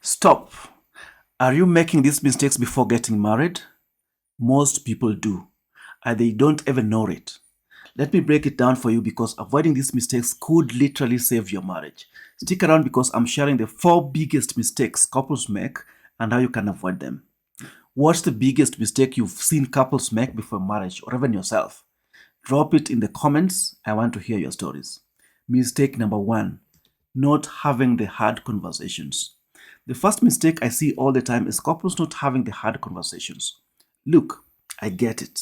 Stop. Are you making these mistakes before getting married? Most people do, and they don't even know it. Let me break it down for you because avoiding these mistakes could literally save your marriage. Stick around because I'm sharing the 4 biggest mistakes couples make and how you can avoid them. What's the biggest mistake you've seen couples make before marriage or even yourself? Drop it in the comments. I want to hear your stories. Mistake number 1, not having the hard conversations. The first mistake I see all the time is couples not having the hard conversations. Look, I get it.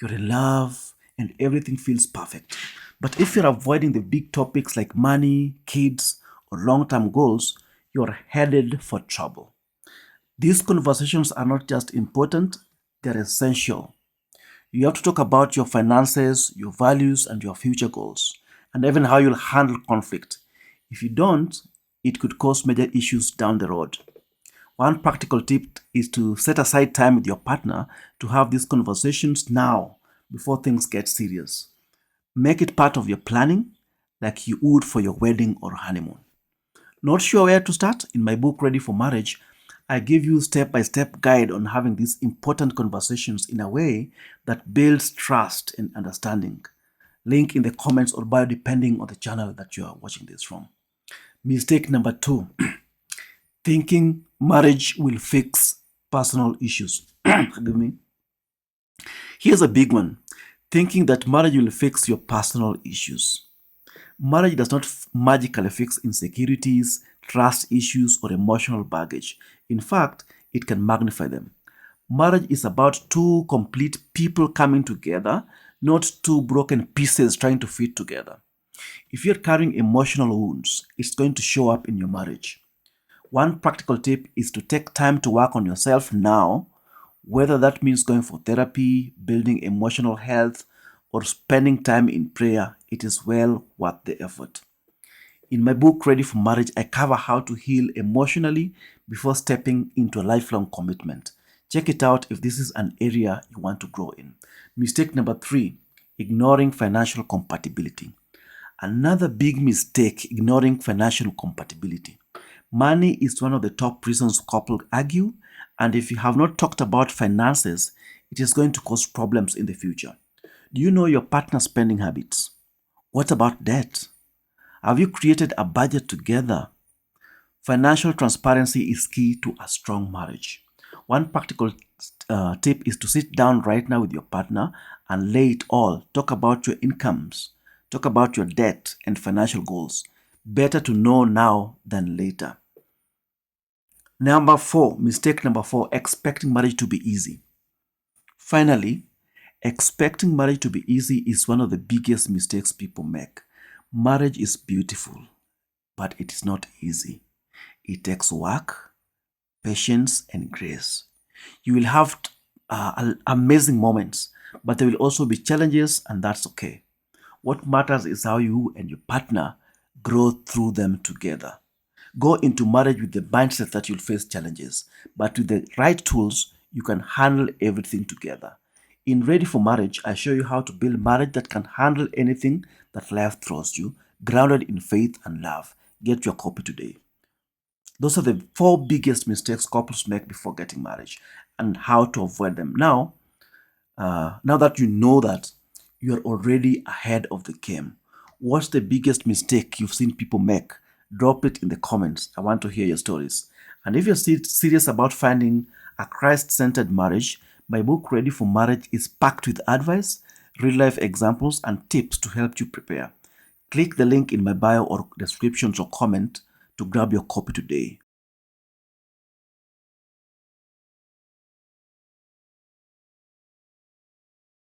You're in love and everything feels perfect. But if you're avoiding the big topics like money, kids, or long term goals, you're headed for trouble. These conversations are not just important, they're essential. You have to talk about your finances, your values, and your future goals, and even how you'll handle conflict. If you don't, it could cause major issues down the road. One practical tip is to set aside time with your partner to have these conversations now before things get serious. Make it part of your planning like you would for your wedding or honeymoon. Not sure where to start? In my book Ready for Marriage, I give you step-by-step guide on having these important conversations in a way that builds trust and understanding. Link in the comments or bio depending on the channel that you are watching this from. Mistake number 2, thinking marriage will fix personal issues. Forgive me. Here's a big one. Thinking that marriage will fix your personal issues. Marriage does not magically fix insecurities, trust issues, or emotional baggage. In fact, it can magnify them. Marriage is about two complete people coming together, not two broken pieces trying to fit together. If you're carrying emotional wounds, it's going to show up in your marriage. One practical tip is to take time to work on yourself now, whether that means going for therapy, building emotional health, or spending time in prayer. It is well worth the effort. In my book, Ready for Marriage, I cover how to heal emotionally before stepping into a lifelong commitment. Check it out if this is an area you want to grow in. Mistake number 3, ignoring financial compatibility. Another big mistake, ignoring financial compatibility. Money is one of the top reasons couples argue, and if you have not talked about finances, it is going to cause problems in the future. Do you know your partner's spending habits? What about debt? Have you created a budget together? Financial transparency is key to a strong marriage. One practical tip is to sit down right now with your partner and lay it all. Talk about your incomes, talk about your debt and financial goals. Better to know now than later. Mistake number 4, expecting marriage to be easy. Finally, expecting marriage to be easy is one of the biggest mistakes people make. Marriage is beautiful, but it is not easy. It takes work, patience, and grace. You will have amazing moments, but there will also be challenges, and that's okay. What matters is how you and your partner grow through them together. Go into marriage with the mindset that you'll face challenges, but with the right tools, you can handle everything together. In Ready for Marriage, I show you how to build marriage that can handle anything that life throws you, grounded in faith and love. Get your copy today. Those are the 4 biggest mistakes couples make before getting married and how to avoid them. Now that you know that, you're already ahead of the game. What's the biggest mistake you've seen people make? Drop it in the comments. I want to hear your stories. And if you're serious about finding a Christ-centered marriage, my book Ready for Marriage is packed with advice, real-life examples, and tips to help you prepare. Click the link in my bio or descriptions or comment to grab your copy today.